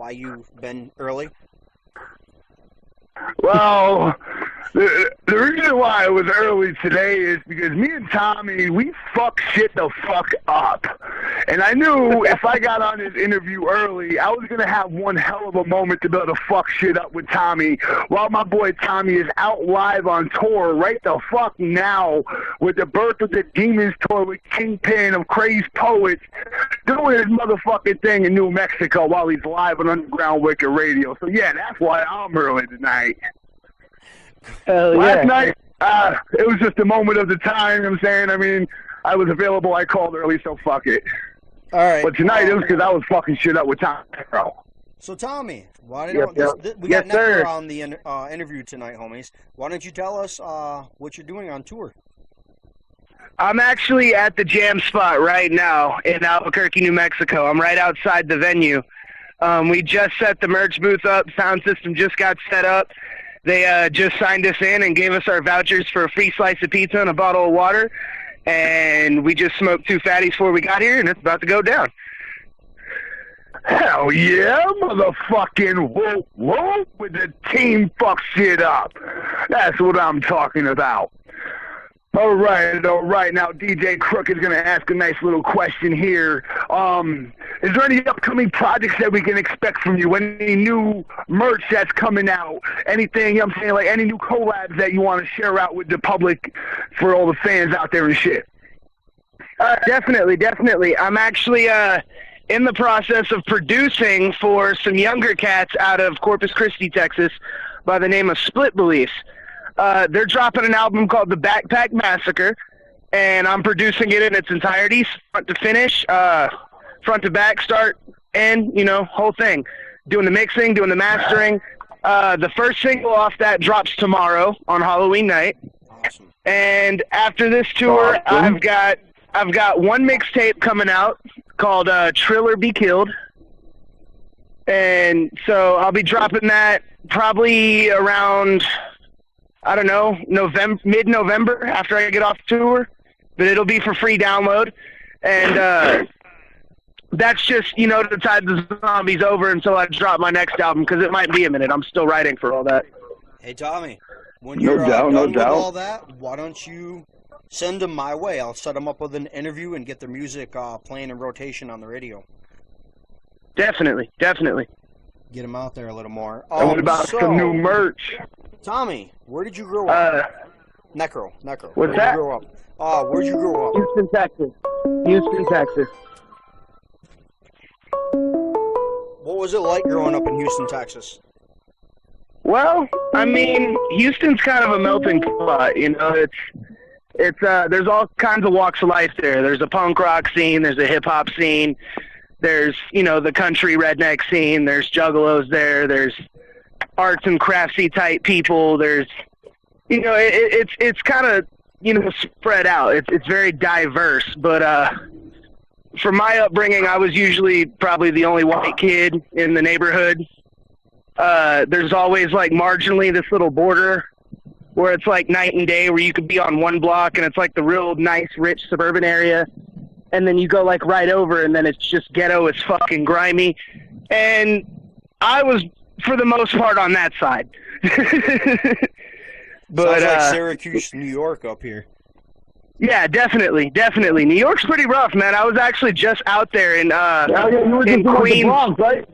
why you've been early? Well, the reason why I was early today is because me and Tommy, we fuck shit the fuck up. And I knew if I got on this interview early, I was going to have one hell of a moment to be able to fuck shit up with Tommy while my boy Tommy is out live on tour right the fuck now with the Birth of the Demons tour with Kingpin of Crazed Poets doing his motherfucking thing in New Mexico while he's live on Underground Wicked Radio. So yeah, that's why I'm early tonight. Last night, it was just a moment of the time, you know what I'm saying? I mean, I was available, I called early, so fuck it. All right. But tonight, it was because I was fucking shit up with Tom Necro. So, Tommy, why Yep. we got Yes, sir. Necro on the interview tonight, homies. Why don't you tell us what you're doing on tour? I'm actually at the jam spot right now in Albuquerque, New Mexico. I'm right outside the venue. We just set the merch booth up. Sound system just got set up. They just signed us in and gave us our vouchers for a free slice of pizza and a bottle of water. And we just smoked 2 fatties before we got here, and it's about to go down. Hell yeah, motherfucking whoop whoop with the team fuck shit up. That's what I'm talking about. All right. Now, Djcrook is going to ask a nice little question here. Is there any upcoming projects that we can expect from you? Any new merch that's coming out? Anything, you know what I'm saying, like any new collabs that you want to share out with the public for all the fans out there and shit? Definitely. I'm actually in the process of producing for some younger cats out of Corpus Christi, Texas, by the name of Split Beliefs. They're dropping an album called The Backpack Massacre, and I'm producing it in its entirety, front to finish, front to back, start, end, whole thing. Doing the mixing, doing the mastering. The first single off that drops tomorrow on Halloween night. Awesome. And after this tour, I've got one mixtape coming out called Trill or Be Killed. And so I'll be dropping that probably around, I don't know, mid-November after I get off tour. But it'll be for free download. And that's just, to tide the zombies over until I drop my next album, because it might be a minute. I'm still writing for all that. Hey, Tommy, when you're done with all that, why don't you send them my way? I'll set them up with an interview and get their music playing in rotation on the radio. Definitely. Get them out there a little more. And what about some new merch? Tommy, where did you grow up? Necro. What's that? Where'd you grow up? Where'd you grow up? Houston, Texas. What was it like growing up in Houston, Texas? Well, I mean, Houston's kind of a melting pot, It's there's all kinds of walks of life there. There's a punk rock scene, there's a hip hop scene, there's, the country redneck scene, there's juggalos there's arts and craftsy type people, there's it's kind of spread out. It's very diverse, but for my upbringing, I was usually probably the only white kid in the neighborhood. There's always like marginally this little border where it's like night and day, where you could be on one block and it's like the real nice, rich suburban area. And then you go like right over and then it's just ghetto, it's fucking grimy. And I was, for the most part, on that side. But, sounds like Syracuse, New York up here. Yeah, definitely. New York's pretty rough, man. I was actually just out there in Queens. Bronx, right?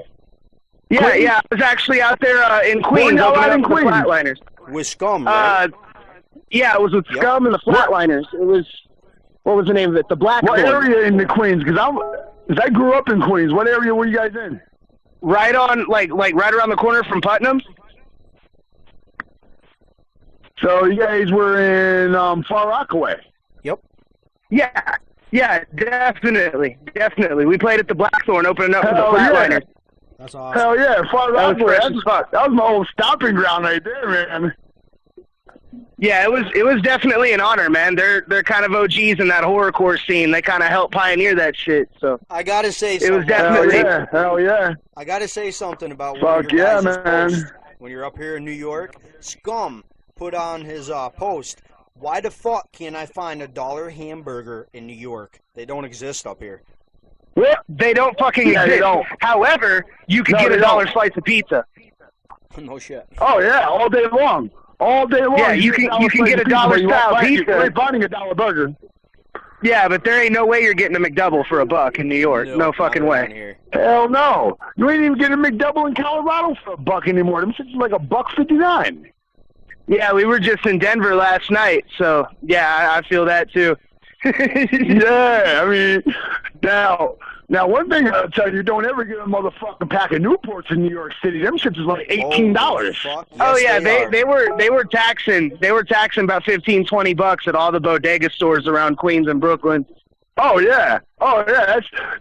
Yeah, I was actually out there in Queens, opening up the Flatliners. With Scum, right? Yeah, it was with Scum and the Flatliners. It was, what was the name of it? The Black What One. area in the Queens? Because I grew up in Queens. What area were you guys in? Right on, like right around the corner from Putnam. So you guys were in Far Rockaway. Yep. Yeah, definitely. We played at the Blackthorn, opening up for the Flatliners. Yeah. That's awesome. Hell yeah, Far Rockaway. That That was my old stomping ground right there, man. Yeah, it was definitely an honor, man. They're kind of OGs in that horrorcore scene. They kind of helped pioneer that shit. So I gotta say something. It was definitely hell yeah. I gotta say something about Fuck one of your yeah, guys' man. posts. When you're up here in New York, Scum put on his post, "Why the fuck can't I find $1 hamburger in New York? They don't exist up here." Well, they don't fucking exist. They don't. However, you could get a $1 slice of pizza. No shit. Oh yeah, all day long. All day long. Yeah, you can get a $1 style pizza. You ain't finding a $1 burger. Yeah, but there ain't no way you're getting a McDouble for $1 in New York. No fucking way. Hell no. You ain't even getting a McDouble in Colorado for $1 anymore. Them shit's like $1.59. Yeah, we were just in Denver last night, so yeah, I feel that too. Yeah, I mean, now one thing I'll tell you, don't ever get a motherfucking pack of Newports in New York City. Them shits is like $18. Oh yeah, they were taxing about $15-$20 at all the bodega stores around Queens and Brooklyn. Oh yeah.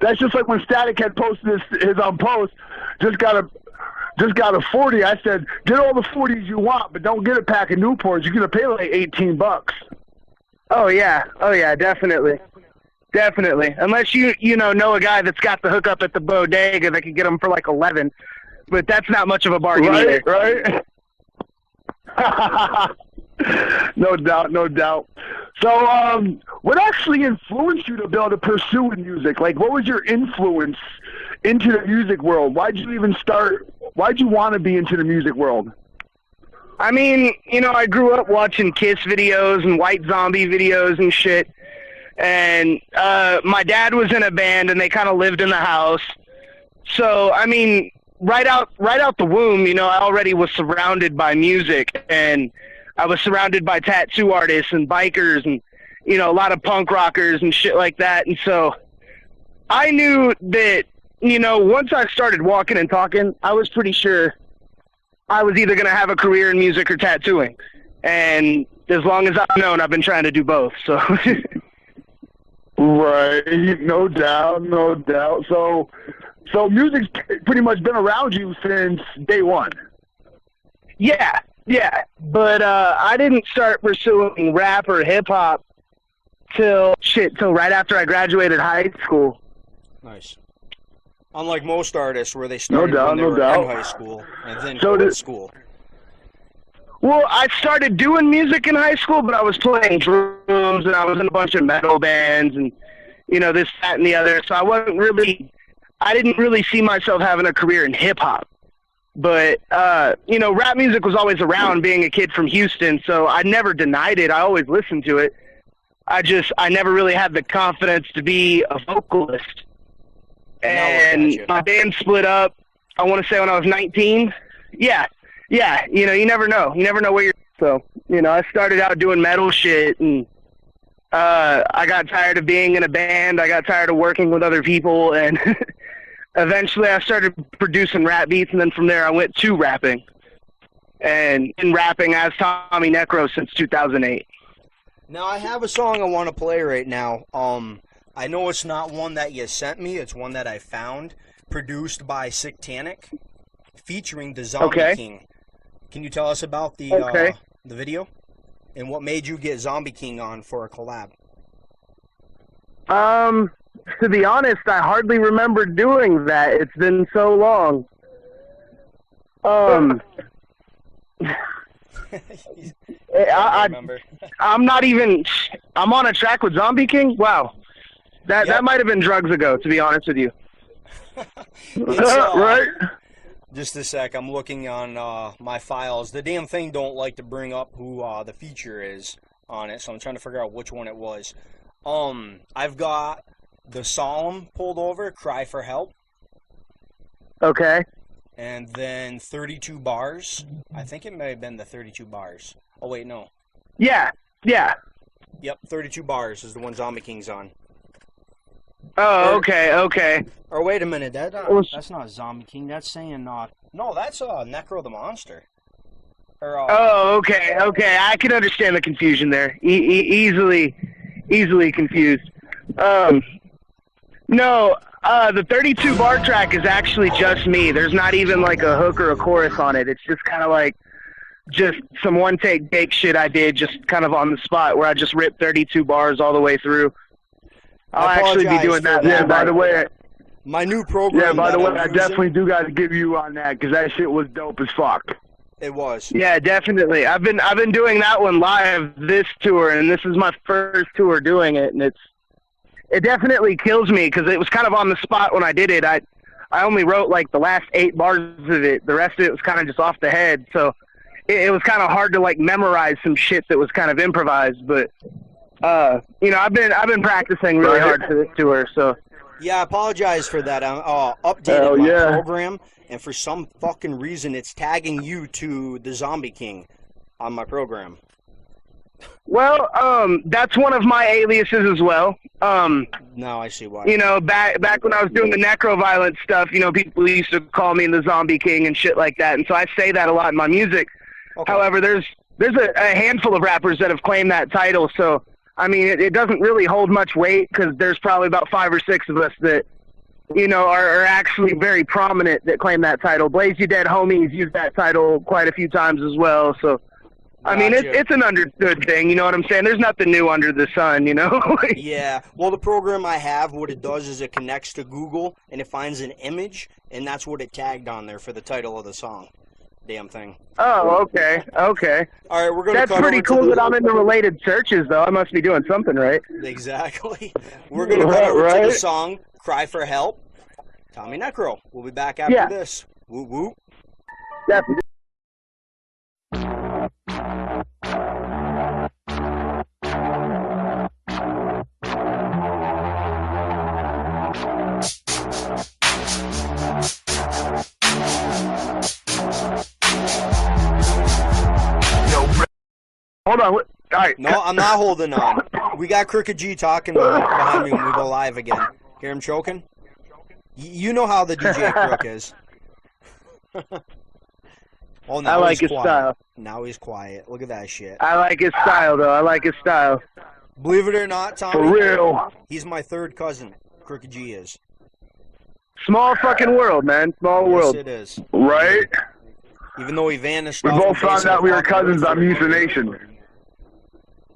That's just like when Static had posted his post. Just got a 40. I said, get all the 40s you want, but don't get a pack of Newports. You're gonna pay like $18. Oh yeah, definitely. Unless you know a guy that's got the hookup at the bodega that can get them for like 11, but that's not much of a bargain either. Right. No doubt. So, what actually influenced you to be able to pursue music? Like, what was your influence into the music world? Why'd you even start? Why'd you want to be into the music world? I mean, I grew up watching Kiss videos and White Zombie videos and shit. And my dad was in a band, and they kind of lived in the house. So, I mean, right out the womb, I already was surrounded by music. And I was surrounded by tattoo artists and bikers and, a lot of punk rockers and shit like that. And so I knew that, once I started walking and talking, I was pretty sure I was either going to have a career in music or tattooing. And as long as I've known, I've been trying to do both. So, right. No doubt. So music's pretty much been around you since day one. Yeah. But I didn't start pursuing rap or hip hop till right after I graduated high school. Nice. Unlike most artists, where they started when they were in high school and then quit school. Well, I started doing music in high school, but I was playing drums and I was in a bunch of metal bands and this, that, and the other. So I didn't really see myself having a career in hip hop. But rap music was always around, being a kid from Houston. So I never denied it. I always listened to it. I never really had the confidence to be a vocalist. And my band split up, I want to say when I was 19. Yeah. You never know. You never know where you're... So, I started out doing metal shit, and I got tired of being in a band. I got tired of working with other people, and eventually I started producing rap beats, and then from there I went to rapping. And in rapping as Tommy Necro since 2008. Now, I have a song I want to play right now. I know it's not one that you sent me. It's one that I found, produced by Djsnickerz, featuring the Zombie King. Can you tell us about the video and what made you get Zombie King on for a collab? To be honest, I hardly remember doing that. It's been so long. I'm not even. I'm on a track with Zombie King. Wow. That might have been drugs ago, to be honest with you. Right? Just a sec. I'm looking on my files. The damn thing don't like to bring up who the feature is on it, so I'm trying to figure out which one it was. I've got the Solemn pulled over, Cry for Help. Okay. And then 32 Bars. I think it may have been the 32 Bars. Oh, wait, no. Yeah. Yep, 32 Bars is the one Zombie King's on. Oh, okay. Or wait a minute, that's not Zombie King. That's saying no, that's Necro the Monster. Oh, okay. I can understand the confusion there. Easily confused. No, the 32 bar track is actually just me. There's not even like a hook or a chorus on it. It's just kind of like just some one take bake shit I did just kind of on the spot where I just ripped 32 bars all the way through. I'll actually be doing that. Yeah, by the way, my new program. Yeah, by the way, I definitely do got to give you on that because that shit was dope as fuck. It was. Yeah, definitely. I've been doing that one live this tour, and this is my first tour doing it, and it definitely kills me because it was kind of on the spot when I did it. I only wrote like the last 8 bars of it. The rest of it was kind of just off the head. So it was kind of hard to like memorize some shit that was kind of improvised. But you know, I've been practicing really hard for this tour. So yeah, I apologize for that. I updated my program, and for some fucking reason, it's tagging you to the Zombie King on my program. Well, that's one of my aliases as well. Now I see why. You know, back when I was doing the Necro violence stuff, you know, people used to call me the Zombie King and shit like that, and so I say that a lot in my music. Okay. However, there's a handful of rappers that have claimed that title, so I mean, it doesn't really hold much weight because there's probably about 5 or 6 of us that, you know, are actually very prominent that claim that title. Blaze You Dead Homies used that title quite a few times as well, so. I mean, it's an understood thing, you know what I'm saying? There's nothing new under the sun, you know? Yeah. Well, the program I have, what it does is it connects to Google, and it finds an image, and that's what it tagged on there for the title of the song. Damn thing. Oh, okay. Okay. All right, we're going to That's pretty cool that I'm into related searches, though. I must be doing something right. Exactly. We're going to cut over to the song, Cry for Help. Tommy Necro. We'll be back after this. Woo woo. Definitely. Hold on. All right. No, I'm not holding on. We got Crooked G talking behind me when we go live again. Hear him choking? You know how the Djcrook is. Oh, now I like his quiet. style. Now he's quiet. Look at that shit. I like his style, though. I like his style. Believe it or not, Tommy. For real. He's my third cousin. Crooked G is. Small fucking world, man. Small world. Yes, it is. Right? Even though he vanished. We both found out we were cousins on Musa Nation.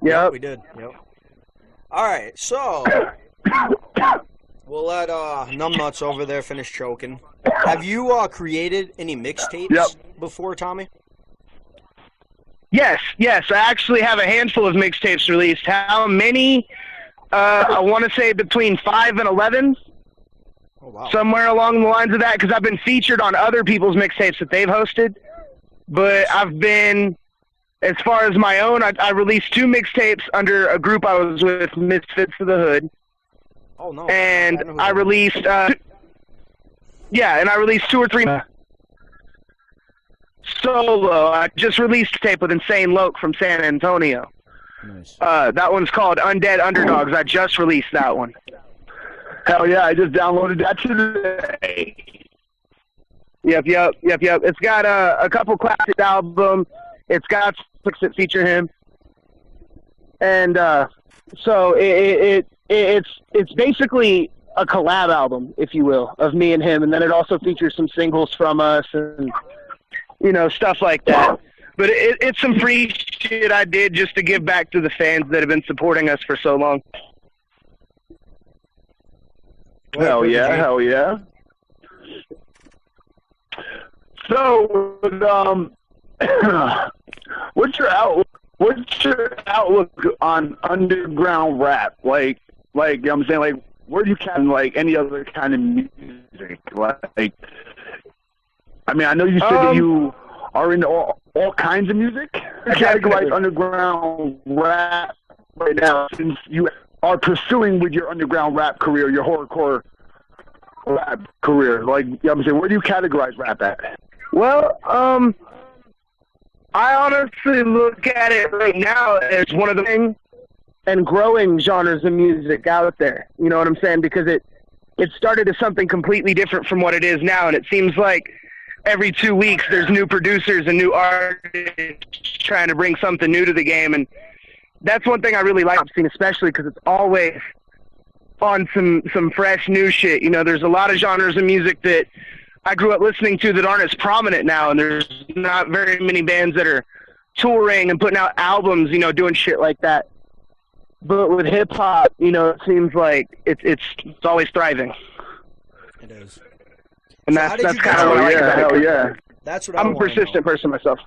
Yep. We did. Yep. All right, so we'll let Numbnuts over there finish choking. Have you created any mixtapes before, Tommy? Yes. I actually have a handful of mixtapes released. How many? I want to say between 5 and 11. Oh, wow. Somewhere along the lines of that, because I've been featured on other people's mixtapes that they've hosted. But I've been, as far as my own, I released 2 mixtapes under a group I was with, Misfits of the Hood. Oh, no. And I released, and I released 2 or 3 solo. I just released a tape with Insane Loke from San Antonio. Nice. That one's called Undead Underdogs. I just released that one. Hell yeah, I just downloaded that today. Yep. It's got a couple classic albums. It's got songs that feature him, and so it's basically a collab album, if you will, of me and him, and then it also features some singles from us and stuff like that. But it's some free shit I did just to give back to the fans that have been supporting us for so long. Hell yeah. So, what's your outlook on underground rap? Like I'm saying, like, where do you count like any other kind of music? Like, I mean, I know you said that you are into all kinds of music. Categorize underground rap right now, since you are pursuing with your underground rap career, your horrorcore rap career. Like, I'm saying, where do you categorize rap at? Well, I honestly look at it right now as one of the things and growing genres of music out there. You know what I'm saying? Because it started as something completely different from what it is now, and it seems like every 2 weeks there's new producers and new artists trying to bring something new to the game, and that's one thing I really like seeing, especially because it's always on some fresh new shit. There's a lot of genres of music that I grew up listening to that aren't as prominent now, and there's not very many bands that are touring and putting out albums, doing shit like that. But with hip hop, it seems like it's always thriving. It is. And so that's kind of what I like about it. Hell yeah. That's what I'm a persistent person myself.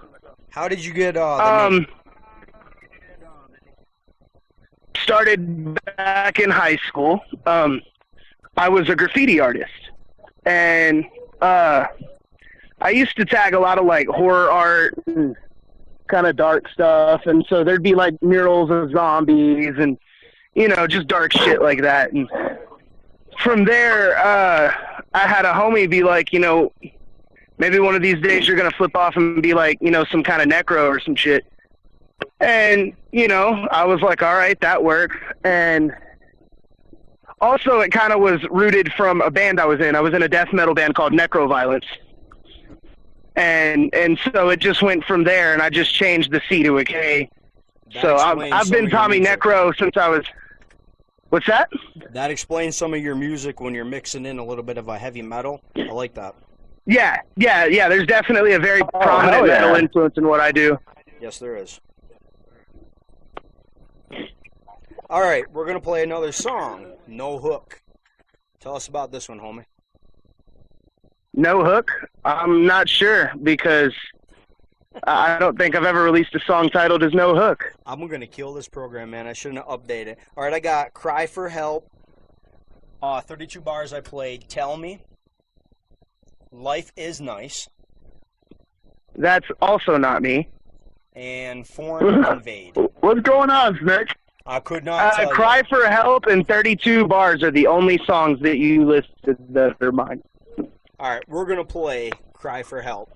How did you get the name? started back in high school. I was a graffiti artist, and I used to tag a lot of like horror art and kind of dark stuff, and so there'd be like murals of zombies and, you know, just dark shit like that. And from there, I had a homie be like, you know, maybe one of these days you're going to flip off and be like, you know, some kind of necro or some shit. And, you know, I was like, all right, that works. And also it kind of was rooted from a band I was in. I was in a death metal band called Necropolis. And so it just went from there, and I just changed the C to a K. So I've been Tommy Necro since I was... What's that? That explains some of your music when you're mixing in a little bit of a heavy metal. I like that. Yeah. There's definitely a very prominent metal influence in what I do. Yes, there is. All right, we're going to play another song, No Hook. Tell us about this one, homie. No Hook? I'm not sure, because I don't think I've ever released a song titled as No Hook. I'm going to kill this program, man. I shouldn't have updated it. All right, I got Cry for Help, 32 bars I played, Tell Me, Life is Nice. That's also not me. And Foreign Invade. What's going on, Snick? I could not tell Cry you. for Help and 32 bars are the only songs that you listed that are mine. All right, we're going to play Cry for Help.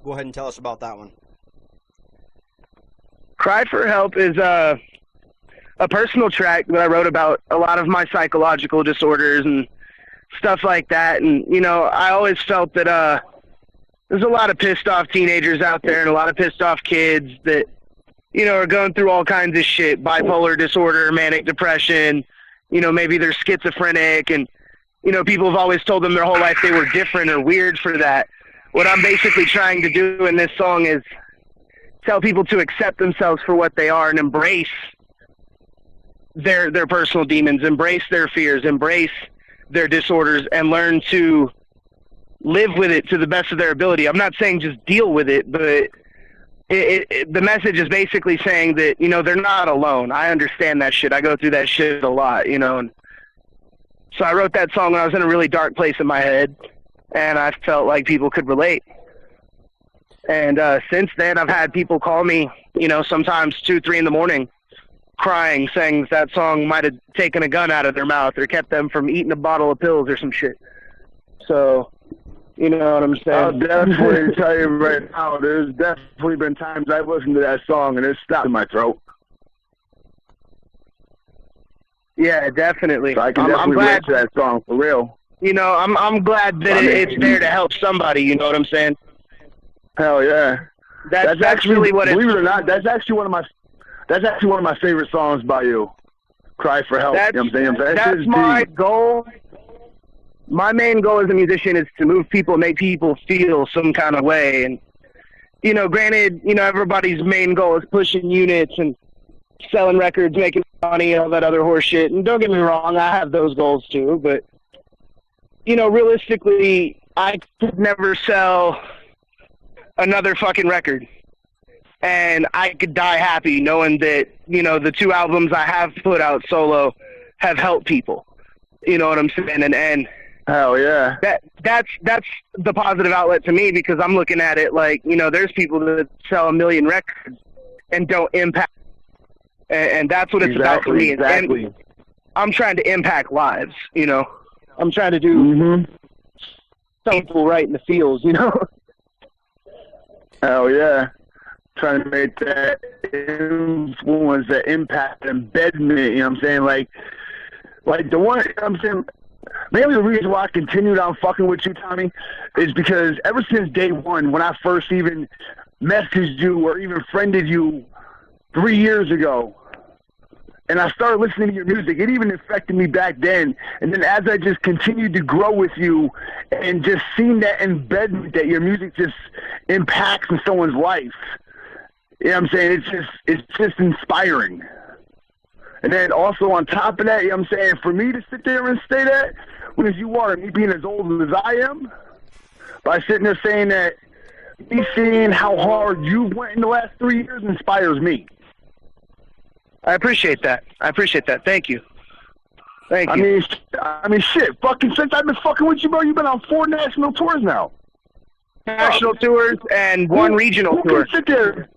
Go ahead and tell us about that one. Cry for Help is a personal track that I wrote about a lot of my psychological disorders and stuff like that. And, you know, I always felt that there's a lot of pissed off teenagers out there and a lot of pissed off kids that, you know, are going through all kinds of shit, bipolar disorder, manic depression, you know, maybe they're schizophrenic, and, you know, people have always told them their whole life they were different or weird for that. What I'm basically trying to do in this song is tell people to accept themselves for what they are and embrace their personal demons, embrace their fears, embrace their disorders, and learn to live with it to the best of their ability. I'm not saying just deal with it, but the message is basically saying that, you know, they're not alone. I understand that shit. I go through that shit a lot, you know. And so I wrote that song when I was in a really dark place in my head, and I felt like people could relate. And since then, I've had people call me, you know, sometimes 2, 3 in the morning, crying, saying that song might have taken a gun out of their mouth or kept them from eating a bottle of pills or some shit. So, you know what I'm saying? I'll definitely tell you right now, there's definitely been times I've listened to that song and it's stopped in my throat. Yeah, definitely. So I can definitely relate to that song, for real. You know, I'm glad that it's there to help somebody, you know what I'm saying? Hell yeah. That's actually, really what believe it or not, that's actually one of my favorite songs by you. Cry for Help. You know what I'm saying? That's my goal. My main goal as a musician is to move people, make people feel some kind of way. And, you know, granted, you know, everybody's main goal is pushing units and selling records, making money, and all that other horse shit. And don't get me wrong, I have those goals too. But, you know, realistically, I could never sell another fucking record. And I could die happy knowing that, you know, the 2 albums I have put out solo have helped people. You know what I'm saying? And hell yeah. That's the positive outlet to me, because I'm looking at it like, you know, there's people that sell 1 million records and don't impact. And that's what it's about for me. Exactly. And I'm trying to impact lives, you know. I'm trying to do some people right in the feels, you know. Hell yeah. Trying to make that influence, that impact, embedment, you know what I'm saying? Like the one, you know what I'm saying? Maybe the reason why I continued on fucking with you, Tommy, is because ever since day one, when I first even messaged you or even friended you 3 years ago, and I started listening to your music, it even affected me back then. And then as I just continued to grow with you and just seeing that embedment that your music just impacts in someone's life, you know what I'm saying? It's just inspiring. And then also on top of that, you know what I'm saying, for me to sit there and say that, when you are, me being as old as I am, by sitting there saying that, me seeing how hard you went in the last 3 years inspires me. I appreciate that. Thank you. Thank you. I mean, shit. Fucking since I've been fucking with you, bro, you've been on 4 national tours now. National tours and 1 regional tour. Sit there.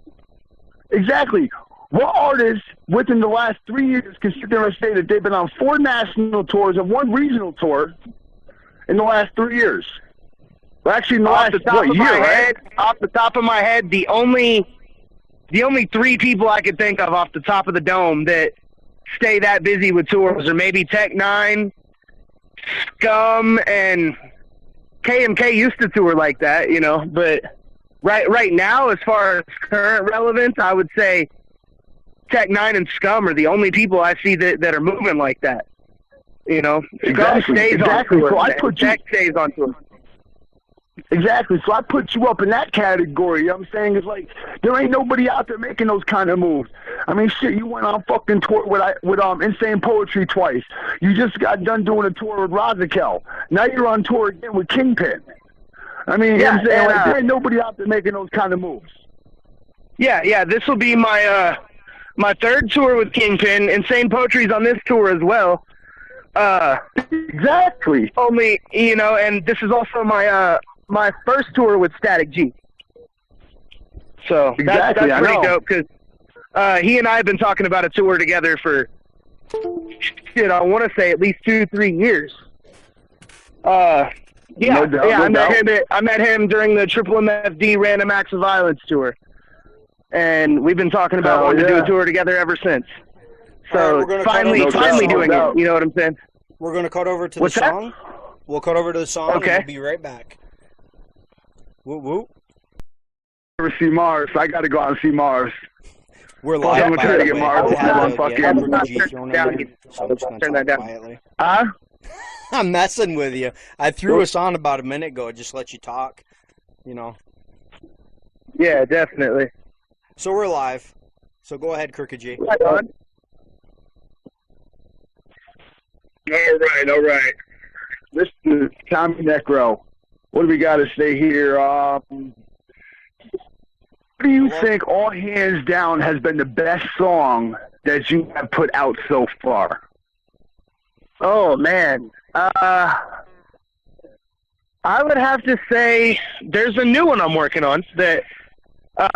Exactly. What artists within the last 3 years can sit there and say that they've been on 4 national tours and 1 regional tour in the last 3 years? Well, actually, in the last year, right? Off the top of my head, the only 3 people I could think of off the top of the dome that stay that busy with tours are maybe Tech 9, Scum, and KMK used to tour like that, you know. But right now, as far as current relevance, I would say Tech 9 and Scum are the only people I see that are moving like that. You know, Scum stays on tour. So Tech stays on tour. Exactly. So I put you up in that category. You know what I'm saying? It's like there ain't nobody out there making those kind of moves. I mean, shit, you went on fucking tour with Insane Poetry twice. You just got done doing a tour with Razakel. Now you're on tour again with Kingpin. I mean, you know what I'm saying? Like, there ain't nobody out there making those kind of moves. Yeah. This will be my 3rd tour with Kingpin. Insane Poetry's on this tour as well. Exactly. Only, you know, and this is also my first tour with Static G. So that's pretty dope because he and I have been talking about a tour together for, shit, I want to say at least 2-3 years. I met him during the Triple MFD Random Acts of Violence tour, and we've been talking about wanting to do a tour together ever since. So finally doing it. You know what I'm saying? We're gonna cut over to the song. We'll cut over to the song. Okay. And we'll be right back. Whoop whoop. Never see Mars. I got to go out and see Mars. We're live. I'm trying to get Mars. Turn that down. Huh? I'm messing with you. I threw us on about a minute ago. Just let you talk. You know. Yeah, definitely. So we're live. So go ahead, Crooked G. Right on. All right. This is Tommy Necro. What do we got to say here? What do you think, all hands down, has been the best song that you have put out so far? Oh, man. I would have to say there's a new one I'm working on that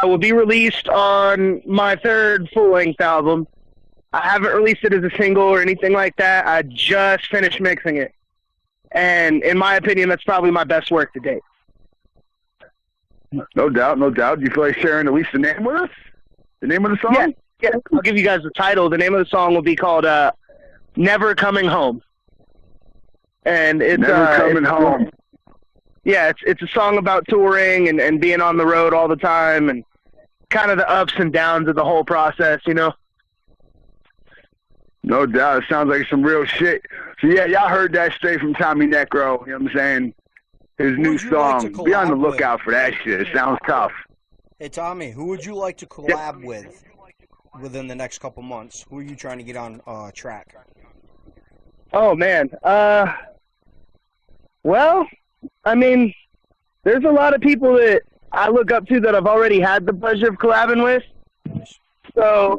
will be released on my 3rd full-length album. I haven't released it as a single or anything like that. I just finished mixing it. And in my opinion, that's probably my best work to date. No doubt. Do you feel like sharing at least the name with us? The name of the song? Yeah. I'll give you guys the title. The name of the song will be called Never Coming Home. And it's Never Coming Home. Yeah, it's a song about touring and being on the road all the time and kind of the ups and downs of the whole process, you know? No doubt. It sounds like some real shit. So, yeah, y'all heard that straight from Tommy Necro. You know what I'm saying? His new song. Be on the lookout for that shit. It sounds tough. Hey, Tommy, who would you like to collab with within the next couple months? Who are you trying to get on track? Oh, man. Well, I mean, there's a lot of people that I look up to that I've already had the pleasure of collabing with. So,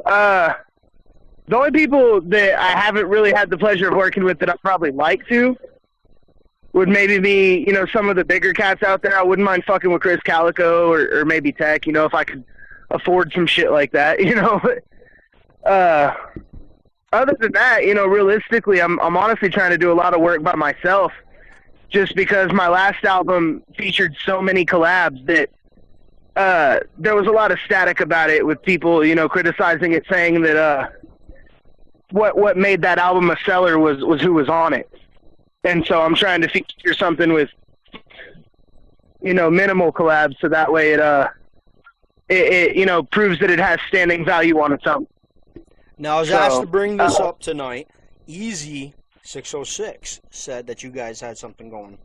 the only people that I haven't really had the pleasure of working with that I'd probably like to would maybe be, you know, some of the bigger cats out there. I wouldn't mind fucking with Chris Calico or maybe Tech, you know, if I could afford some shit like that, you know. Other than that, you know, realistically, I'm honestly trying to do a lot of work by myself just because my last album featured so many collabs that there was a lot of static about it with people, you know, criticizing it, saying that what made that album a seller was who was on it. And so I'm trying to feature something with, you know, minimal collabs, so that way it you know, proves that it has standing value on its own. Now, I was asked to bring this up tonight. Easy 606 said that you guys had something going.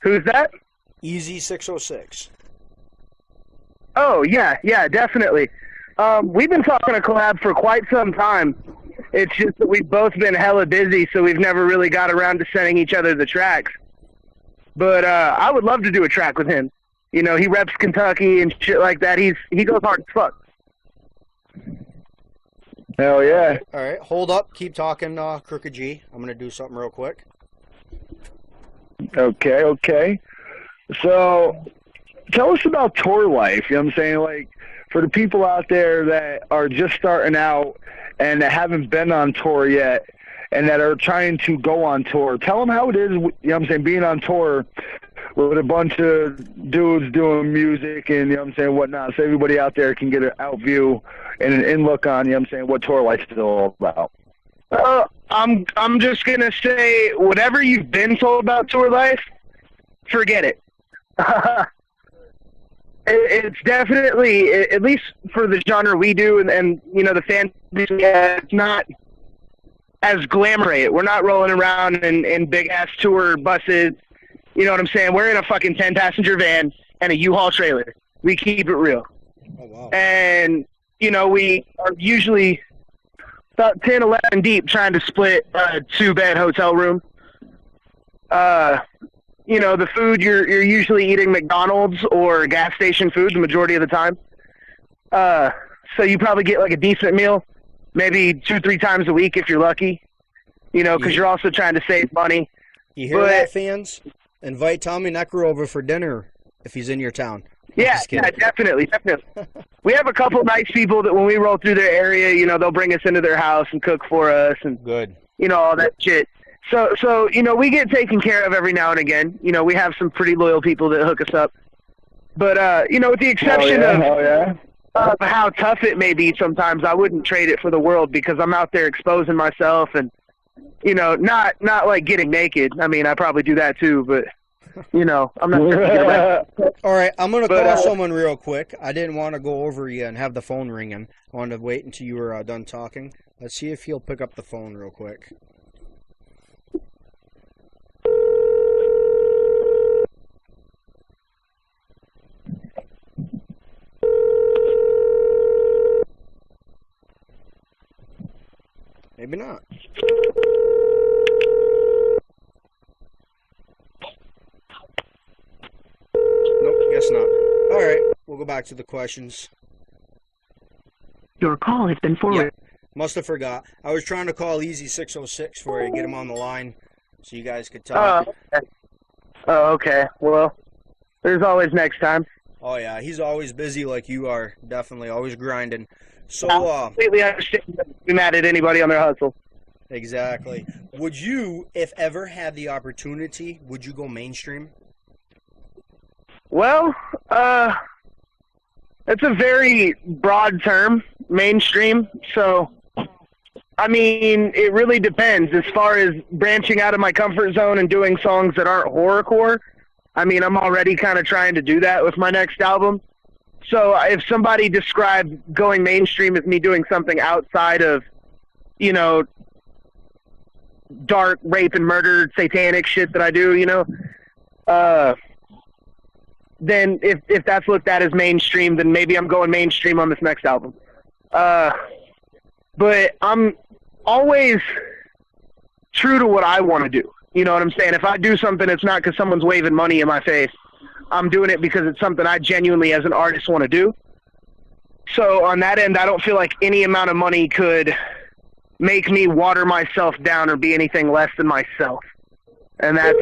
Who's that? Easy 606. Oh, yeah, definitely. We've been talking a collab for quite some time. It's just that we've both been hella busy, so we've never really got around to sending each other the tracks. But I would love to do a track with him. You know, he reps Kentucky and shit like that. He goes hard as fuck. Hell yeah. All right, hold up. Keep talking, Crooked G. I'm going to do something real quick. Okay. So, tell us about tour life. You know what I'm saying? Like, for the people out there that are just starting out and that haven't been on tour yet and that are trying to go on tour, tell them how it is, you know what I'm saying, being on tour with a bunch of dudes doing music and, you know what I'm saying, whatnot, so everybody out there can get an out view and an in look on, you know what I'm saying, what tour life's all about. I'm just going to say, whatever you've been told about tour life, forget it. It's definitely, at least for the genre we do, and you know, the fan base we have, it's not as glamorous. We're not rolling around in big-ass tour buses. You know what I'm saying? We're in a fucking 10-passenger van and a U-Haul trailer. We keep it real. Oh, wow. And, you know, we are usually about 10, 11 deep trying to split a 2-bed hotel room. You know, the food, you're usually eating McDonald's or gas station food the majority of the time. So you probably get like a decent meal, maybe 2-3 times a week if you're lucky, you know, because you're also trying to save money. You hear that, fans? Invite Tommy Necro over for dinner if he's in your town. Yeah, definitely. We have a couple nice people that when we roll through their area, you know, they'll bring us into their house and cook for us and, you know, all that shit. So you know, we get taken care of every now and again. You know, we have some pretty loyal people that hook us up. But, you know, with the exception of how tough it may be sometimes, I wouldn't trade it for the world because I'm out there exposing myself and, you know, not like getting naked. I mean, I probably do that too, but, you know, I'm not sure to get away. All right, I'm going to call someone real quick. I didn't want to go over you and have the phone ringing. I wanted to wait until you were done talking. Let's see if he'll pick up the phone real quick. Maybe not. Nope, guess not. All right, we'll go back to the questions. Your call has been forwarded. Yeah, must have forgot. I was trying to call Easy 606 for you, get him on the line so you guys could talk. Okay. Well, there's always next time. Oh, yeah, he's always busy like you are. Definitely, always grinding. So, completely understand. Be mad at anybody on their hustle. Exactly. Would you, if ever had the opportunity, would you go mainstream? Well, it's a very broad term, mainstream. So, I mean, it really depends. As far as branching out of my comfort zone and doing songs that aren't horrorcore, I mean, I'm already kind of trying to do that with my next album. So if somebody described going mainstream as me doing something outside of, you know, dark rape and murder, satanic shit that I do, you know, then if that's looked at as mainstream, then maybe I'm going mainstream on this next album. But I'm always true to what I want to do. You know what I'm saying? If I do something, it's not because someone's waving money in my face. I'm doing it because it's something I genuinely, as an artist, want to do. So on that end, I don't feel like any amount of money could make me water myself down or be anything less than myself. And that's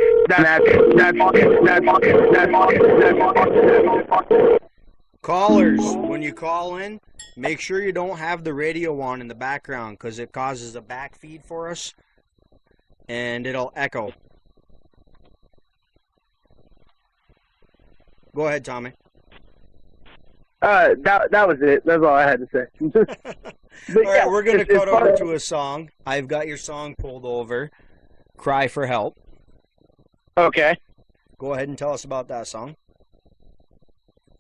Callers, when you call in, make sure you don't have the radio on in the background because it causes a back feed for us and it'll echo. Go ahead, Tommy. That was it. That's all I had to say. All right, we're going to cut over to a song. I've got your song pulled over, Cry for Help. Okay. Go ahead and tell us about that song.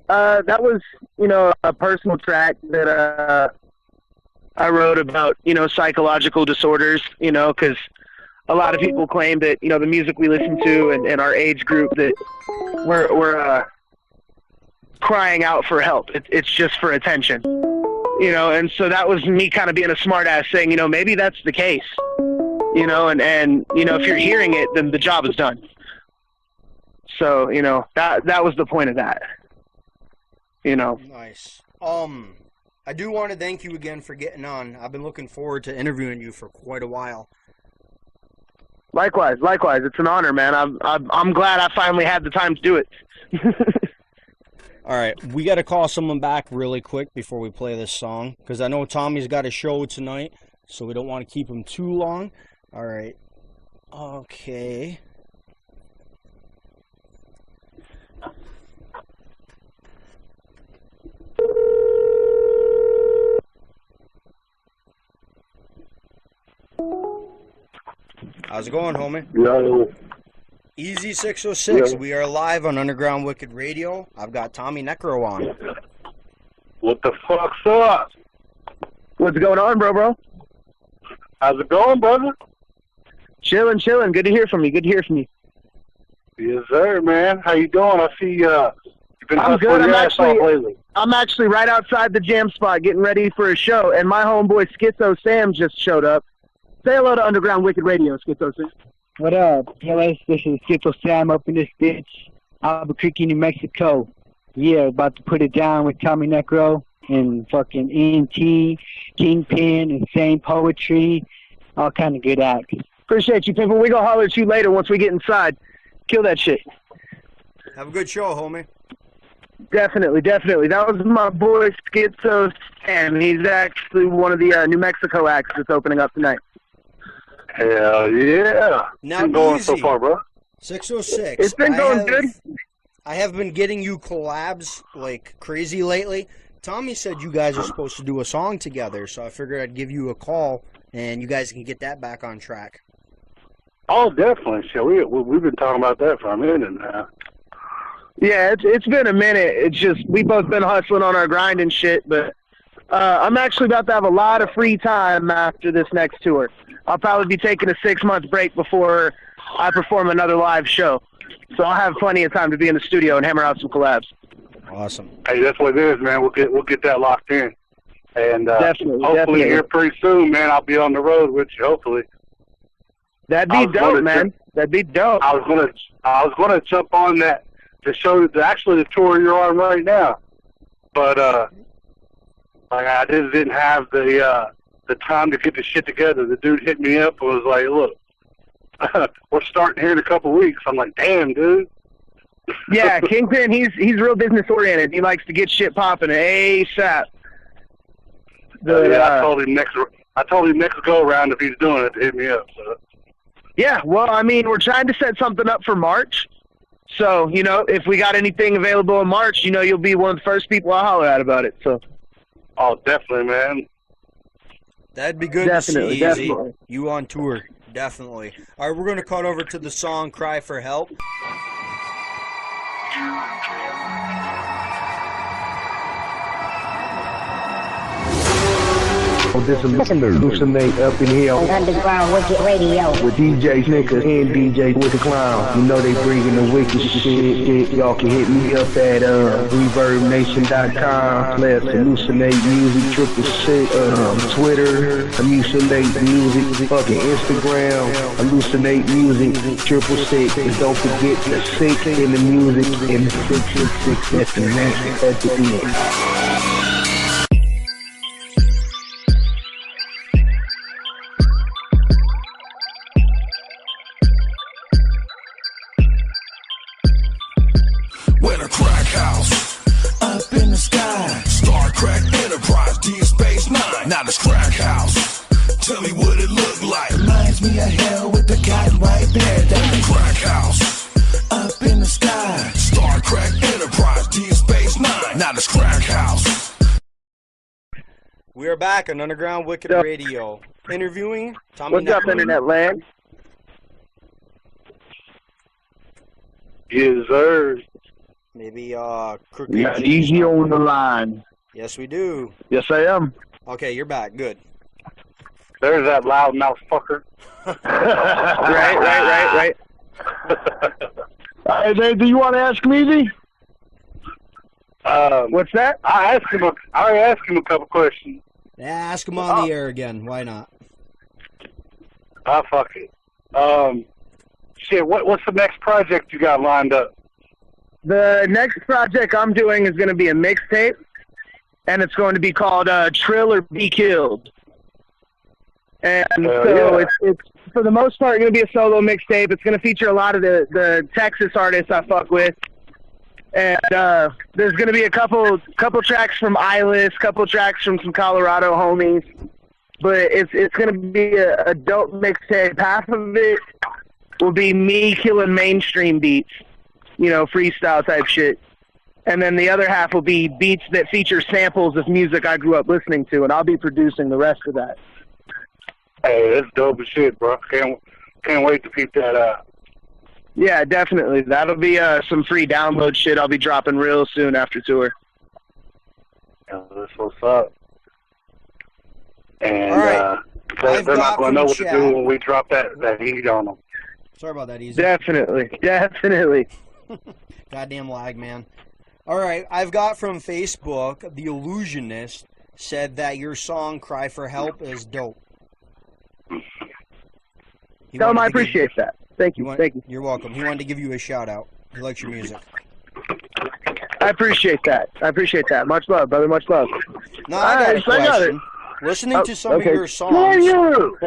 That was, you know, a personal track that I wrote about, you know, psychological disorders, you know, because a lot of people claim that, you know, the music we listen to and our age group that we're crying out for help. It's just for attention, you know, and so that was me kind of being a smart ass saying, you know, maybe that's the case, you know, and you know, if you're hearing it, then the job is done. So, you know, that was the point of that, you know. Nice. I do want to thank you again for getting on. I've been looking forward to interviewing you for quite a while. Likewise. It's an honor, man. I'm glad I finally had the time to do it. All right, we got to call someone back really quick before we play this song, because I know Tommy's got a show tonight, so we don't want to keep him too long. All right. Okay. How's it going, homie? Yo. Easy 606. Yeah. We are live on Underground Wicked Radio. I've got Tommy Necro on. What the fuck's up? What's going on, bro? How's it going, brother? Chilling. Good to hear from you. Yes, sir, man. How you doing? I see you've been I'm good. hustling your ass off lately. I'm actually right outside the jam spot getting ready for a show, and my homeboy Schizo Sam just showed up. Say hello to Underground Wicked Radio, Schizo Sam. What up, fellas? This is Schizo Sam up in this bitch, Albuquerque, New Mexico. Yeah, about to put it down with Tommy Necro and fucking ENT, Kingpin, Insane Poetry, all kind of good acts. Appreciate you, people. We gonna holler at you later once we get inside. Kill that shit. Have a good show, homie. Definitely. That was my boy Schizo Sam. He's actually one of the New Mexico acts that's opening up tonight. Hell yeah. Now, been going easy. so far, bro? 606. It's been going good. I have been getting you collabs like crazy lately. Tommy said you guys are supposed to do a song together, so I figured I'd give you a call, and you guys can get that back on track. Oh, definitely. Shit, we've been talking about that for a minute now. Yeah, it's been a minute. It's just we both been hustling on our grind and shit, but I'm actually about to have a lot of free time after this next tour. I'll probably be taking a 6-month break before I perform another live show. So I'll have plenty of time to be in the studio and hammer out some collabs. Awesome. Hey, that's what it is, man. We'll get that locked in. And Definitely. hopefully here pretty soon, man, I'll be on the road with you, hopefully. That'd be dope, man. That'd be dope. I was gonna jump on that to show actually the tour you're on right now. But like I just didn't have the time to get the shit together. The dude hit me up and was like, look, we're starting here in a couple weeks. I'm like, damn, dude. Yeah, Kingpin, he's real business oriented. He likes to get shit popping ASAP. I told him next go around if he's doing it to hit me up. So. Yeah, well, I mean, we're trying to set something up for March. So, you know, if we got anything available in March, you know, you'll be one of the first people I holler at about it. So. Oh, definitely, man. That'd be good Definitely, to see, Easy. definitely. You on tour. Definitely. All right, we're going to cut over to the song Cry for Help. This is Hallucinate up in here on Underground Wicked Radio with Djsnickerz and DJ with the Clown. You know they bringing the wicked shit. Y'all can hit me up at ReverbNation.com/Hallucinate Music 666. Twitter, Hallucinate Music. Fucking Instagram, Hallucinate Music 666. And don't forget the 6 in the music and the 666 at the end. Where the crack house, up in the sky. Star Crack Enterprise, Deep Space Nine. Now this crack house, tell me what it look like. Reminds me of hell with the cotton white paradise. Crack house, up in the sky. Star Crack Enterprise, Deep Space Nine. Now this crack house. We are back on Underground Wicked Radio. Interviewing Tommy What's up, Internet Land? Yes, sir. Maybe Crooked. We got Easy on the line. Yes, we do. Yes, I am. Okay, you're back. Good. There's that loudmouth fucker. Right. Hey, do you want to ask me, Easy? What's that? I already asked him a couple questions. Yeah, ask him on the air again. Why not? Fuck it. Shit, what's the next project you got lined up? The next project I'm doing is going to be a mixtape. and it's going to be called Trill or Be Killed. And it's for the most part going to be a solo mixtape. It's going to feature a lot of the Texas artists I fuck with. And there's going to be a couple tracks from Eyeless, couple tracks from some Colorado homies. But it's going to be a dope mixtape. Half of it will be me killing mainstream beats, freestyle type shit. And then the other half will be beats that feature samples of music I grew up listening to, and I'll be producing the rest of that. Hey, that's dope as shit, bro. Can't wait to peep that out. Yeah, definitely. That'll be some free download shit I'll be dropping real soon after tour. Yeah, that's what's up. And all right. they're not going to know what to do when we drop that heat on them. Sorry about that, Easy. Definitely. Goddamn lag, man. All right, I've got from Facebook, The Illusionist said that your song Cry for Help is dope. Tell him I appreciate that. Thank you. Thank you. You're welcome. He wanted to give you a shout out. He likes your music. I appreciate that. Much love, brother. Much love. Now, I got a question. Listening to some of your songs, do you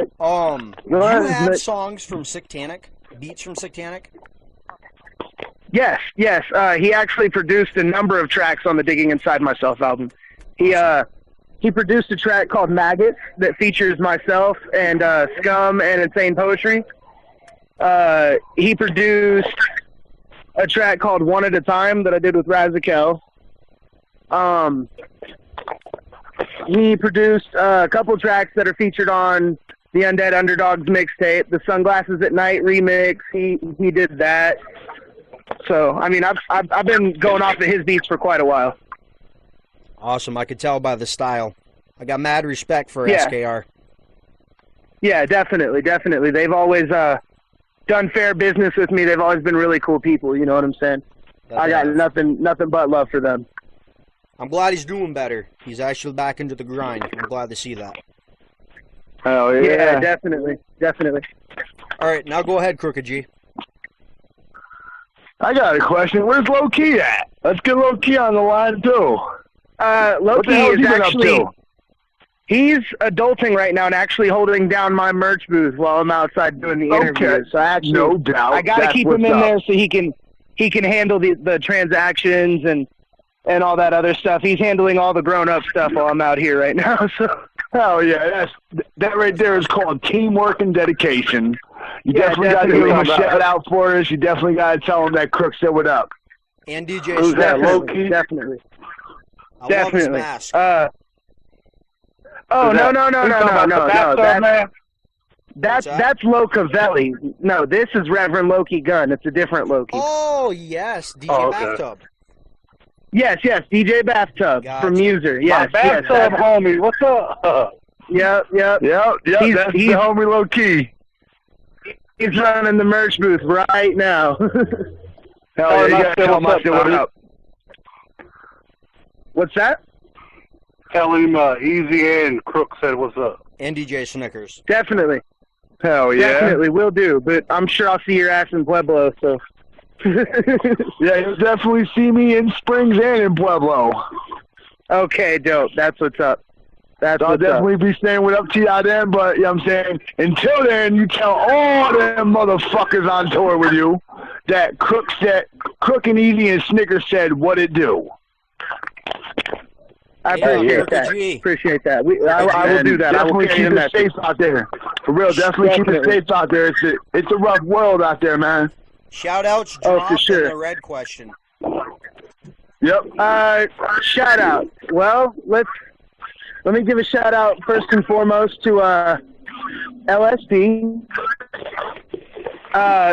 have songs from Sectanic? Beats from Sectanic? Yes. He actually produced a number of tracks on the Digging Inside Myself album. He produced a track called Maggots that features myself and Scum and Insane Poetry. He produced a track called One at a Time that I did with Razakel. He produced a couple tracks that are featured on the Undead Underdogs mixtape, the Sunglasses at Night remix. He did that. So, I mean, I've been going off of his beats for quite a while. Awesome. I could tell by the style. I got mad respect for SKR. Yeah, definitely. They've always done fair business with me. They've always been really cool people, you know what I'm saying? I got nothing but love for them. I'm glad he's doing better. He's actually back into the grind. I'm glad to see that. Oh, yeah. Yeah, definitely. All right, now go ahead, Crooked G. I got a question. Where's Low Key at? Let's get Low Key on the line, too. Low Key is actually... He's adulting right now and actually holding down my merch booth while I'm outside doing the interview. So no doubt. I got to keep him in there so he can handle the transactions and all that other stuff. He's handling all the grown-up stuff while I'm out here right now. So hell yeah, that right there is called teamwork and dedication. You definitely got to give him a shout out for us. You definitely got to tell him that Crook said what up. And DJ Who's that, Low Key? Definitely. I love his mask. No. That's Locavelli. No, this is Reverend Loki Gunn. It's a different Loki. Oh, yes. DJ Bathtub. Yes, DJ Bathtub from User. Yes, my Bathtub homie. What's up? Yep. That's the homie Low Key. He's running the merch booth right now. Hell yeah, you gotta tell him I said what up. What's that? Tell him Easy and Crook said what's up. And Djsnickerz. Definitely. Hell yeah. Definitely, will do. But I'm sure I'll see your ass in Pueblo, so. Yeah, you'll definitely see me in Springs and in Pueblo. Okay, dope. That's what's up. I'll definitely be staying with up to y'all then, but you know what I'm saying? Until then, you tell all them motherfuckers on tour with you that Crook and Easy and Snickers said what it do. I appreciate that. I will do that. Definitely keep it safe out there. For real, definitely keep it safe out there. It's a rough world out there, man. Shout-outs, drop, for sure. And the red question. Yep. Shout-out. Well, let me give a shout-out first and foremost to LSD.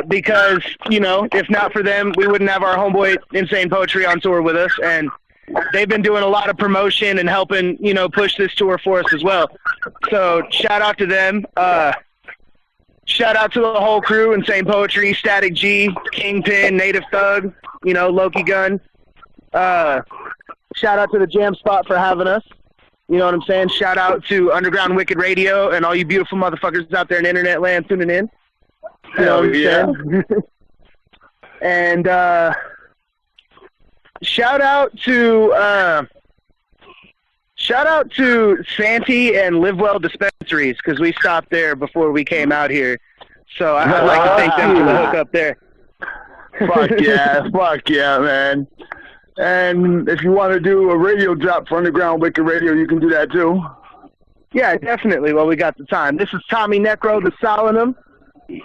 Because, if not for them, we wouldn't have our homeboy Insane Poetry on tour with us, and they've been doing a lot of promotion and helping, push this tour for us as well. So shout out to them. Shout out to the whole crew, Insane Poetry, Static G, Kingpin, Native Thug, Loki Gun. Shout out to the Jam Spot for having us. You know what I'm saying? Shout out to Underground Wicked Radio and all you beautiful motherfuckers out there in internet land tuning in. You know what I'm saying? And shout out to Shout out to Santee and Live Well dispensaries because we stopped there before we came out here. So I'd like to thank them for the hook up there. Fuck yeah, man. And if you want to do a radio drop for Underground Wicked Radio, you can do that too. Yeah, definitely. Well, we got the time. This is Tommy Necro, the Solemnum,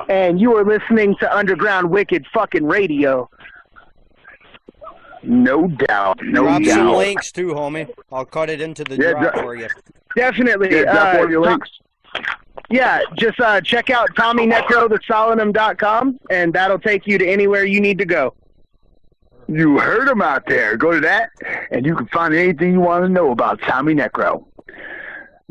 and you are listening to Underground Wicked fucking Radio. No doubt. No Drop doubt. some links too, homie. I'll cut it into the drop for you. Definitely. Drop all your links. Yeah, just check out TommyNecroTheSolemnum.com, and that'll take you to anywhere you need to go. You heard him out there. Go to that, and you can find anything you want to know about Tommy Necro.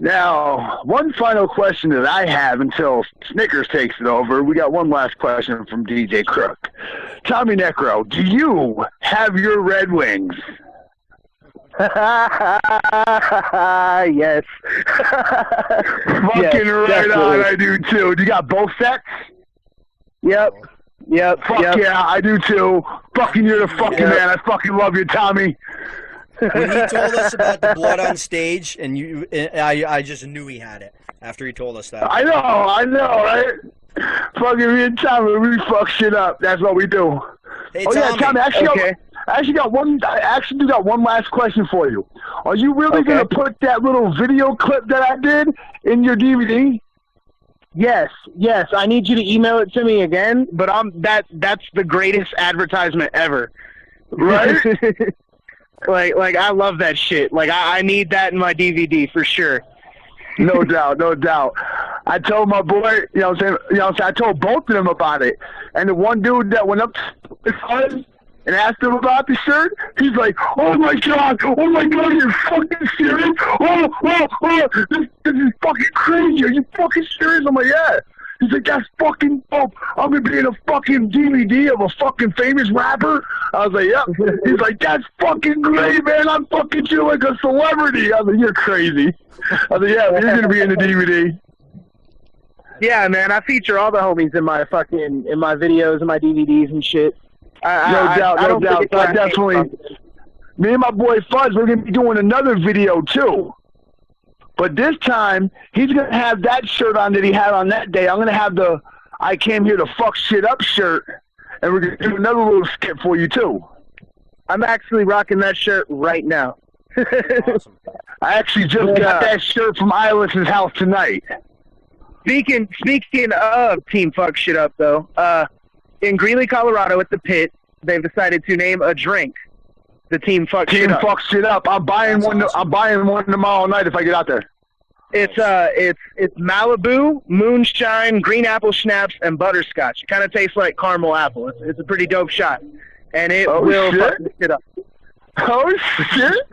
Now, one final question that I have until Djsnickerz takes it over. We got one last question from Djcrook. Tommy Necro, do you have your Red Wings? Yes. Fucking right on, I do too. Do you got both sets? Yep. Fuck yeah, I do too. Fucking you're the fucking man. I fucking love you, Tommy. When he told us about the blood on stage, and I just knew he had it after he told us that. I know, right? Fucking me and Tommy, we fuck shit up. That's what we do. Hey, Tommy, I actually got one last question for you. Are you really gonna put that little video clip that I did in your DVD? Yes. I need you to email it to me again, but that's the greatest advertisement ever. Right? like I love that shit. Like I need that in my DVD for sure. No doubt. I told my boy, I told both of them about it. And the one dude that went up to his son and asked him about the shirt, he's like, oh my god, you're fucking serious? This is fucking crazy. Are you fucking serious? I'm like, yeah. He's like, that's fucking dope. I'm gonna be in a fucking DVD of a fucking famous rapper. I was like, yep. He's like, that's fucking great, man. I'm fucking you like a celebrity. I was like, you're crazy. I was like, yeah, you're gonna be in the DVD. Yeah, man. I feature all the homies in my videos and my DVDs and shit. No doubt. Definitely. Me and my boy Fuzz, we're gonna be doing another video too. But this time, he's going to have that shirt on that he had on that day. I'm going to have the I came here to fuck shit up shirt. And we're going to do another little skit for you, too. I'm actually rocking that shirt right now. Awesome. I actually just got that shirt from Eilis's house tonight. Speaking of Team Fuck Shit Up, though, in Greeley, Colorado at the Pit, they've decided to name a drink the Team Fuck Shit Up. Team Fuck Shit Up. I'm buying one. Awesome. I'm buying one tomorrow night if I get out there. It's Malibu, moonshine, green apple schnapps, and butterscotch. It kind of tastes like caramel apple. It's a pretty dope shot, and it will fuck it up. Oh shit!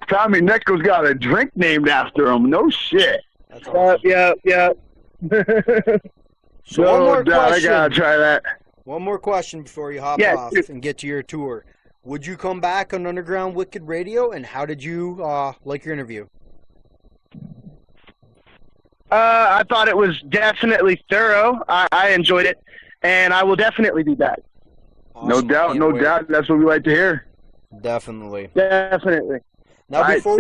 Tommy Necro's got a drink named after him. No shit. That's awesome. Yeah. So one more question. I gotta try that. One more question before you hop off and get to your tour. Would you come back on Underground Wicked Radio, and how did you like your interview? I thought it was definitely thorough. I enjoyed it, and I will definitely be back. Awesome. No doubt. That's what we like to hear. Definitely. Now, before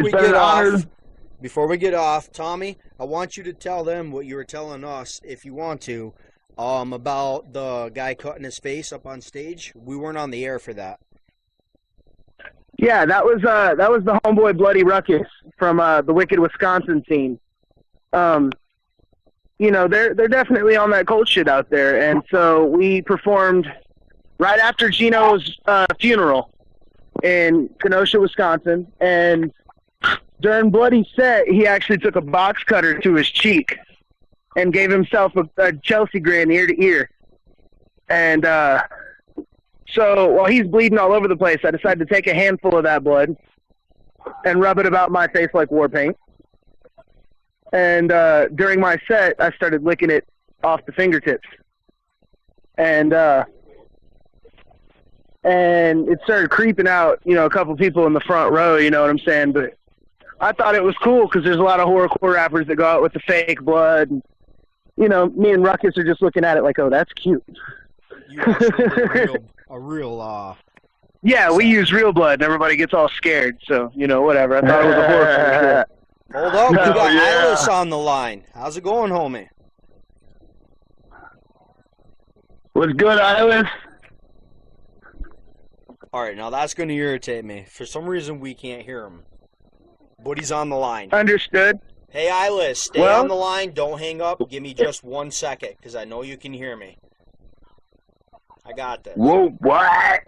we get off, Tommy, I want you to tell them what you were telling us, if you want to, about the guy cutting his face up on stage. We weren't on the air for that. Yeah, that was the homeboy Bloody Ruckus from the Wicked Wisconsin scene. They're definitely on that cult shit out there, and so we performed right after Gino's funeral in Kenosha, Wisconsin, and during Bloody's set, he actually took a box cutter to his cheek and gave himself a Chelsea grin ear to ear, and so while he's bleeding all over the place, I decided to take a handful of that blood and rub it about my face like war paint. And during my set, I started licking it off the fingertips. And it started creeping out, a couple people in the front row, you know what I'm saying? But I thought it was cool because there's a lot of horrorcore rappers that go out with the fake blood. And, me and Ruckus are just looking at it like, oh, that's cute. You are a real Yeah, we use real blood, and everybody gets all scared. So, whatever. I thought it was a horror. Hold up, we got Ilis on the line. How's it going, homie? What's good, Ilis? All right, now that's going to irritate me. For some reason, we can't hear him. But he's on the line. Understood. Hey, Ilis, stay on the line. Don't hang up. Give me just 1 second, because I know you can hear me. I got this. Whoa, what?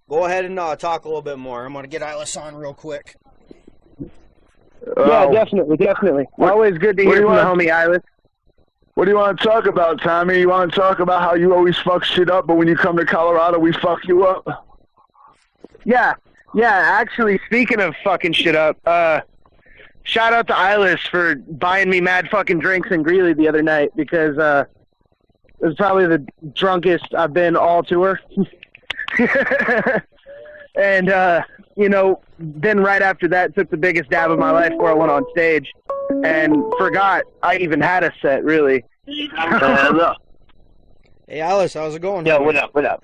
Go ahead and talk a little bit more. I'm going to get Ilis on real quick. Yeah, definitely. Always good to hear from the homie Ilis. What do you want to talk about, Tommy? You want to talk about how you always fuck shit up, but when you come to Colorado, we fuck you up? Yeah, actually, speaking of fucking shit up, shout out to Ilis for buying me mad fucking drinks in Greeley the other night, because it was probably the drunkest I've been all tour. And, then right after that, took the biggest dab of my life before I went on stage, and forgot I even had a set, really. Hey, Ilis, how's it going? Yo, what up?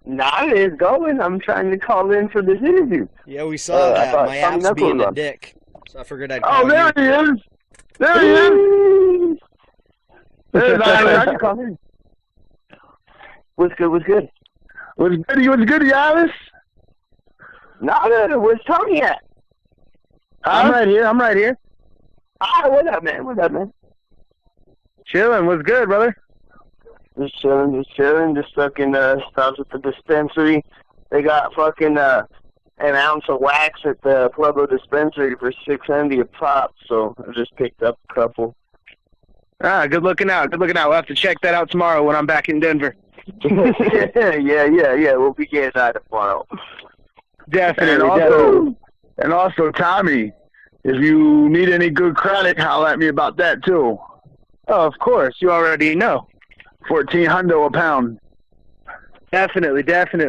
Nah, it's going. I'm trying to call in for this interview. Yeah, we saw that. My app's being a dick. So I figured I'd call there he is! There he is! There's Ilis. What's good? What's good, Ilis? Nah, where's Tony at? I'm right here. Ah, what up, man? Chilling. What's good, brother? Just chilling. Just fucking stopped at the dispensary. They got fucking an ounce of wax at the Pueblo dispensary for $6.70 a pop. So I just picked up a couple. Ah, good looking out. We'll have to check that out tomorrow when I'm back in Denver. yeah. We'll be getting out tomorrow. Definitely. And also, Tommy, if you need any good credit, holler at me about that too. Oh, of course. You already know. 14 hundo a pound. Definitely. That's as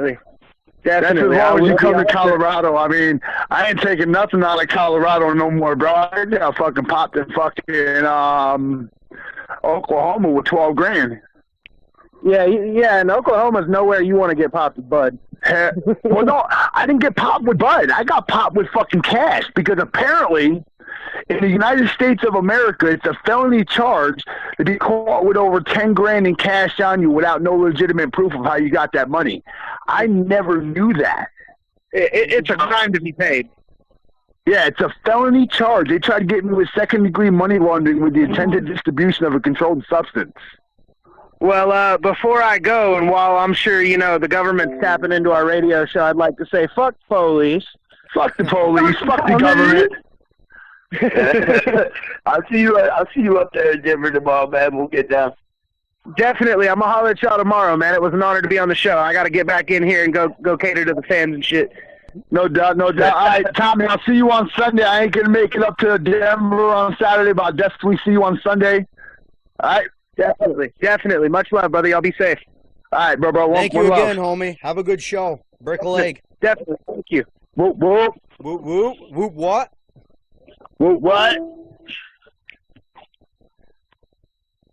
long as you come to Colorado. I mean, I ain't taking nothing out of Colorado no more, bro. I got fucking popped in fucking Oklahoma with 12 grand. Yeah, and Oklahoma's nowhere you want to get popped with bud. Well, no, I didn't get popped with bud. I got popped with fucking cash, because apparently in the United States of America, it's a felony charge to be caught with over 10 grand in cash on you without no legitimate proof of how you got that money. I never knew that. It's a crime to be paid. Yeah, it's a felony charge. They tried to get me with second-degree money laundering with the intended distribution of a controlled substance. Well, before I go, and while I'm sure, the government's tapping into our radio show, I'd like to say, fuck police. Fuck the police. Fuck the government. I'll see you up there in Denver tomorrow, man. We'll get down. Definitely. I'm going to holler at y'all tomorrow, man. It was an honor to be on the show. I got to get back in here and go cater to the fans and shit. No doubt. All right, Tommy, I'll see you on Sunday. I ain't going to make it up to Denver on Saturday, but I'll definitely see you on Sunday. All right? Definitely. Much love, brother. Y'all be safe. All right, bro. Thank you again, homie. Have a good show. Break a leg. Definitely. Thank you. Whoop, whoop. Whoop, whoop. Whoop, what? Whoop, what? All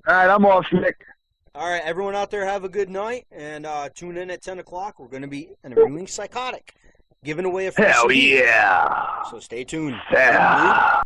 right, I'm off, Nick. All right, everyone out there, have a good night, and tune in at 10 o'clock. We're going to be interviewing Psychotic, giving away a free CD. Hell yeah. So stay tuned. Yeah.